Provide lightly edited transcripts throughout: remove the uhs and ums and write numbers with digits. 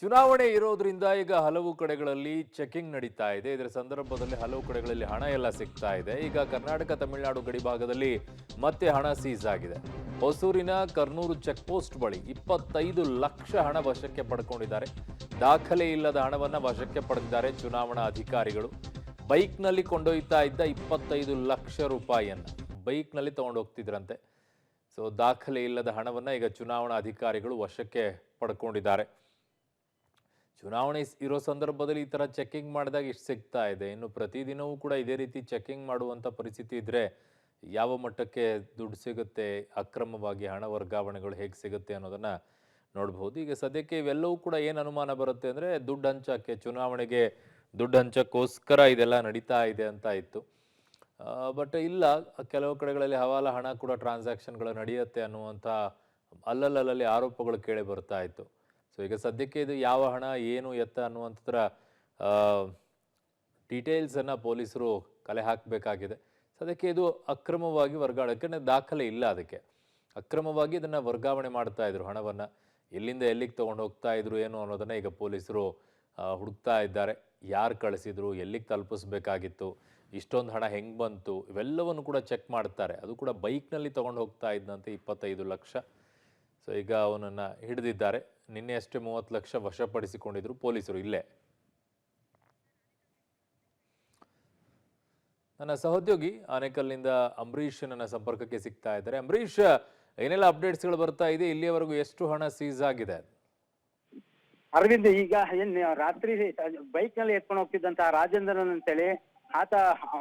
ಚುನಾವಣೆ ಇರೋದ್ರಿಂದ ಈಗ ಹಲವು ಕಡೆಗಳಲ್ಲಿ ಚೆಕಿಂಗ್ ನಡೀತಾ ಇದೆ. ಇದರ ಸಂದರ್ಭದಲ್ಲಿ ಹಲವು ಕಡೆಗಳಲ್ಲಿ ಹಣ ಎಲ್ಲ ಸಿಗ್ತಾ ಇದೆ. ಈಗ ಕರ್ನಾಟಕ ತಮಿಳುನಾಡು ಗಡಿ ಭಾಗದಲ್ಲಿ ಮತ್ತೆ ಹಣ ಸೀಸ್ ಆಗಿದೆ. ಹೊಸೂರಿನ ಕರ್ನೂರು ಚೆಕ್ ಪೋಸ್ಟ್ ಬಳಿ 25 ಲಕ್ಷ ಹಣ ವಶಕ್ಕೆ ಪಡ್ಕೊಂಡಿದ್ದಾರೆ. ದಾಖಲೆ ಇಲ್ಲದ ಹಣವನ್ನ ವಶಕ್ಕೆ ಪಡೆದಿದ್ದಾರೆ ಚುನಾವಣಾ ಅಧಿಕಾರಿಗಳು. ಬೈಕ್ನಲ್ಲಿ ಕೊಂಡೊಯ್ತಾ ಇದ್ದ 25 ಲಕ್ಷ ರೂಪಾಯಿಯನ್ನ ಬೈಕ್ನಲ್ಲಿ ತಗೊಂಡು ಹೋಗ್ತಿದ್ರಂತೆ. ಸೊ ದಾಖಲೆ ಇಲ್ಲದ ಹಣವನ್ನ ಈಗ ಚುನಾವಣಾ ಅಧಿಕಾರಿಗಳು ವಶಕ್ಕೆ ಪಡ್ಕೊಂಡಿದ್ದಾರೆ. ಚುನಾವಣೆ ಇರೋ ಸಂದರ್ಭದಲ್ಲಿ ಈ ತರ ಚೆಕಿಂಗ್ ಮಾಡಿದಾಗ ಇಷ್ಟು ಸಿಗ್ತಾ ಇದೆ. ಇನ್ನು ಪ್ರತಿದಿನವೂ ಕೂಡ ಇದೇ ರೀತಿ ಚೆಕಿಂಗ್ ಮಾಡುವಂತ ಪರಿಸ್ಥಿತಿ ಇದ್ರೆ ಯಾವ ಮಟ್ಟಕ್ಕೆ ದುಡ್ಡು ಸಿಗುತ್ತೆ, ಅಕ್ರಮವಾಗಿ ಹಣ ವರ್ಗಾವಣೆಗಳು ಹೇಗೆ ಸಿಗುತ್ತೆ ಅನ್ನೋದನ್ನ ನೋಡಬಹುದು. ಈಗ ಸದ್ಯಕ್ಕೆ ಇವೆಲ್ಲವೂ ಕೂಡ ಏನು ಅನುಮಾನ ಬರುತ್ತೆ ಅಂದ್ರೆ ದುಡ್ಡು ಹಂಚಕ್ಕೆ, ಚುನಾವಣೆಗೆ ದುಡ್ಡು ಹಂಚಕ್ಕೋಸ್ಕರ ಇದೆಲ್ಲ ನಡೀತಾ ಇದೆ ಅಂತ ಇತ್ತು. ಬಟ್ ಇಲ್ಲ, ಕೆಲವು ಕಡೆಗಳಲ್ಲಿ ಹವಾಲ ಹಣ ಕೂಡ ಟ್ರಾನ್ಸಾಕ್ಷನ್ಗಳು ನಡೆಯುತ್ತೆ ಅನ್ನುವಂಥ ಅಲ್ಲಲ್ಲಿ ಆರೋಪಗಳು ಕೇಳಿ ಬರ್ತಾ ಇತ್ತು. ಸೊ ಈಗ ಸದ್ಯಕ್ಕೆ ಇದು ಯಾವ ಹಣ, ಏನು ಎತ್ತ ಅನ್ನುವಂಥದ್ರ ಡೀಟೇಲ್ಸನ್ನು ಪೊಲೀಸರು ಕಲೆ ಹಾಕಬೇಕಾಗಿದೆ. ಸದ್ಯಕ್ಕೆ ಇದು ಅಕ್ರಮವಾಗಿ ವರ್ಗಾವಣೆ, ದಾಖಲೆ ಇಲ್ಲ ಅದಕ್ಕೆ. ಅಕ್ರಮವಾಗಿ ಇದನ್ನು ವರ್ಗಾವಣೆ ಮಾಡ್ತಾ ಇದ್ರು ಹಣವನ್ನು. ಎಲ್ಲಿಂದ ಎಲ್ಲಿಗೆ ತೊಗೊಂಡು ಹೋಗ್ತಾ ಇದ್ರು ಏನು ಅನ್ನೋದನ್ನು ಈಗ ಪೊಲೀಸರು ಹುಡುಕ್ತಾ ಇದ್ದಾರೆ. ಯಾರು ಕಳಿಸಿದ್ರು, ಎಲ್ಲಿಗೆ ತಲುಪಿಸ್ಬೇಕಾಗಿತ್ತು, ಇಷ್ಟೊಂದು ಹಣ ಹೆಂಗೆ ಬಂತು, ಇವೆಲ್ಲವನ್ನು ಕೂಡ ಚೆಕ್ ಮಾಡ್ತಾರೆ. ಅದು ಕೂಡ ಬೈಕ್ನಲ್ಲಿ ತೊಗೊಂಡು ಹೋಗ್ತಾ ಇದ್ದಂತೆ 25 ಲಕ್ಷ. ಸೊ ಈಗ ಅವನನ್ನು ಹಿಡಿದಿದ್ದಾರೆ. ನಿನ್ನೆ ಅಷ್ಟೇ 30 ಲಕ್ಷ ವಶಪಡಿಸಿಕೊಂಡಿದ್ರು ಪೊಲೀಸರು ಇಲ್ಲೇ. ನನ್ನ ಸಹೋದ್ಯೋಗಿ ಆನೇಕಲ್ನಿಂದ ಅಂಬರೀಷ್ ನನ್ನ ಸಂಪರ್ಕಕ್ಕೆ ಸಿಗ್ತಾ ಇದ್ದಾರೆ. ಅಂಬರೀಷ್, ಏನೆಲ್ಲ ಅಪ್ಡೇಟ್ಸ್ಗಳು ಬರ್ತಾ ಇದೆ? ಇಲ್ಲಿಯವರೆಗೂ ಎಷ್ಟು ಹಣ ಸೀಸ್ ಆಗಿದೆ? ಅರವಿಂದ್, ಈಗ ಏನ್ ರಾತ್ರಿ ಬೈಕ್ ನಲ್ಲಿ ಎತ್ಕೊಂಡು ಹೋಗ್ತಿದ್ದಂತ ರಾಜೇಂದ್ರನ್ ಅಂತೇಳಿ ಆತ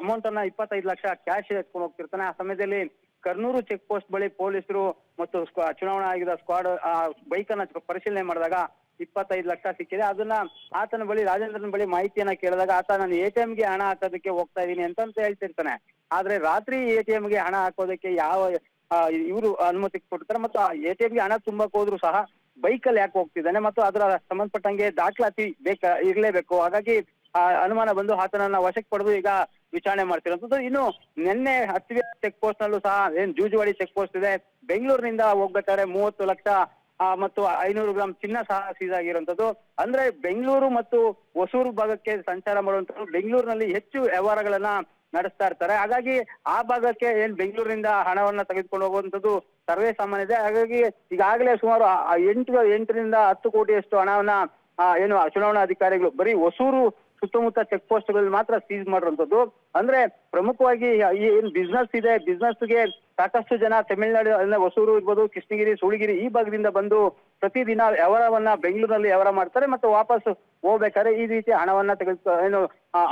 ಅಮೌಂಟ್ ಅನ್ನ 25 ಲಕ್ಷ ಕ್ಯಾಶ್ ಎತ್ಕೊಂಡು ಹೋಗ್ತಿರ್ತಾನೆ. ಆ ಸಮಯದಲ್ಲಿ ಕರ್ನೂರು ಚೆಕ್ ಪೋಸ್ಟ್ ಬಳಿ ಪೊಲೀಸರು ಮತ್ತು ಚುನಾವಣಾ ಆಯೋಗದ ಸ್ಕ್ವಾಡ್ ಬೈಕ್ ಅನ್ನ ಪರಿಶೀಲನೆ ಮಾಡಿದಾಗ 25 ಲಕ್ಷ ಸಿಕ್ಕಿದೆ. ಅದನ್ನ ಆತನ ಬಳಿ, ರಾಜೇಂದ್ರನ ಬಳಿ ಮಾಹಿತಿಯನ್ನ ಕೇಳಿದಾಗ ಆತ ನಾನು ATM ಗೆ ಹಣ ಹಾಕೋದಕ್ಕೆ ಹೋಗ್ತಾ ಇದೀನಿ ಅಂತ ಹೇಳ್ತಿರ್ತಾನೆ. ಆದ್ರೆ ರಾತ್ರಿ ATM ಗೆ ಹಣ ಹಾಕೋದಕ್ಕೆ ಯಾವ ಇವರು ಅನುಮತಿ ಕೊಡ್ತಾರೆ ಮತ್ತು ATM ಗೆ ಹಣ ತುಂಬಕ್ ಹೋದ್ರು ಸಹ ಬೈಕ್ ಅಲ್ಲಿ ಯಾಕೆ ಹೋಗ್ತಿದ್ದಾನೆ ಮತ್ತು ಅದರ ಸಂಬಂಧಪಟ್ಟಂಗೆ ದಾಖಲಾತಿ ಇರ್ಲೇಬೇಕು. ಹಾಗಾಗಿ ಅನುಮಾನ ಬಂದು ಆತನನ್ನ ವಶಕ್ಕೆ ಪಡೆದು ಈಗ ವಿಚಾರಣೆ ಮಾಡ್ತಿರೋದು. ಇನ್ನು ನಿನ್ನೆ ಹತ್ತಿರ ಚೆಕ್ ಪೋಸ್ಟ್ ನಲ್ಲೂ ಸಹ ಏನ್ ಜೂಜುವಾಡಿ ಚೆಕ್ ಪೋಸ್ಟ್ ಇದೆ, ಬೆಂಗಳೂರಿನಿಂದ ಹೋಗ್ಬೇಕಾದ್ರೆ 30 ಲಕ್ಷ ಮತ್ತು 500 ಗ್ರಾಂ ಚಿನ್ನ ಸಹ ಸೀಸ್ ಆಗಿರುವಂತದ್ದು. ಅಂದ್ರೆ ಬೆಂಗಳೂರು ಮತ್ತು ಹೊಸೂರು ಭಾಗಕ್ಕೆ ಸಂಚಾರ ಮಾಡುವಂತದ್ದು ಬೆಂಗಳೂರಿನಲ್ಲಿ ಹೆಚ್ಚು ವ್ಯವಹಾರಗಳನ್ನ ನಡೆಸ್ತಾ ಇರ್ತಾರೆ. ಹಾಗಾಗಿ ಆ ಭಾಗಕ್ಕೆ ಏನ್ ಬೆಂಗಳೂರಿನಿಂದ ಹಣವನ್ನ ತೆಗೆದುಕೊಂಡು ಹೋಗುವಂತದ್ದು ಸರ್ವೇ ಸಾಮಾನ್ಯ ಇದೆ. ಹಾಗಾಗಿ ಈಗಾಗಲೇ ಸುಮಾರು 8ರಿಂದ 10 ಕೋಟಿಯಷ್ಟು ಹಣವನ್ನ ಏನು ಚುನಾವಣಾ ಅಧಿಕಾರಿಗಳು ಬರೀ ಹೊಸೂರು ಸುತ್ತಮುತ್ತ ಚೆಕ್ ಪೋಸ್ಟ್ ಗಳಲ್ಲಿ ಮಾತ್ರ ಸೀಸ್ ಮಾಡಿರುವಂತದ್ದು. ಅಂದ್ರೆ ಪ್ರಮುಖವಾಗಿ ಏನ್ ಬಿಸ್ನೆಸ್ ಇದೆ, ಬಿಸ್ನೆಸ್ಗೆ ಸಾಕಷ್ಟು ಜನ ತಮಿಳುನಾಡು ಅಂದ್ರೆ ಹೊಸೂರು ಇರ್ಬೋದು, ಕೃಷ್ಣಗಿರಿ, ಸೂಳಿಗಿರಿ ಈ ಭಾಗದಿಂದ ಬಂದು ಪ್ರತಿದಿನ ವ್ಯವಹಾರವನ್ನ ಬೆಂಗಳೂರಿನಲ್ಲಿ ವ್ಯವಹಾರ ಮಾಡ್ತಾರೆ ಮತ್ತು ವಾಪಸ್ ಹೋಗ್ಬೇಕಾದ್ರೆ ಈ ರೀತಿ ಹಣವನ್ನ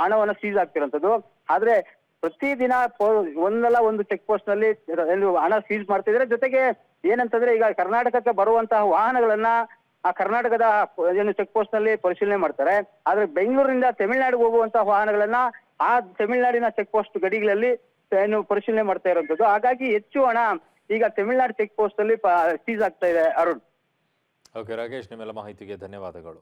ಹಣವನ್ನ ಸೀಸ್ ಆಗ್ತಿರುವಂತದ್ದು. ಆದ್ರೆ ಪ್ರತಿದಿನ ಒಂದಲ್ಲ ಒಂದು ಚೆಕ್ ಪೋಸ್ಟ್ ನಲ್ಲಿ ಹಣ ಸೀಸ್ ಮಾಡ್ತಿದ್ರೆ. ಜೊತೆಗೆ ಏನಂತಂದ್ರೆ ಈಗ ಕರ್ನಾಟಕಕ್ಕೆ ಬರುವಂತಹ ವಾಹನಗಳನ್ನ ಆ ಕರ್ನಾಟಕದ ಏನು ಚೆಕ್ ಪೋಸ್ಟ್ ನಲ್ಲಿ ಪರಿಶೀಲನೆ ಮಾಡ್ತಾರೆ. ಆದ್ರೆ ಬೆಂಗಳೂರಿನಿಂದ ತಮಿಳುನಾಡಿಗೆ ಹೋಗುವಂತಹ ವಾಹನಗಳನ್ನ ಆ ತಮಿಳುನಾಡಿನ ಚೆಕ್ ಪೋಸ್ಟ್ ಗಡಿಗಳಲ್ಲಿ ಏನು ಪರಿಶೀಲನೆ ಮಾಡ್ತಾ ಇರುವಂತದ್ದು. ಹಾಗಾಗಿ ಹೆಚ್ಚು ಹಣ ಈಗ ತಮಿಳುನಾಡು ಚೆಕ್ ಪೋಸ್ಟ್ ಅಲ್ಲಿ ಸೀಸ್ ಆಗ್ತಾ ಇದೆ. ಅರುಣ್. ಓಕೆ ರಾಕೇಶ್, ನಿಮ್ಮೆಲ್ಲ ಮಾಹಿತಿಗೆ ಧನ್ಯವಾದಗಳು.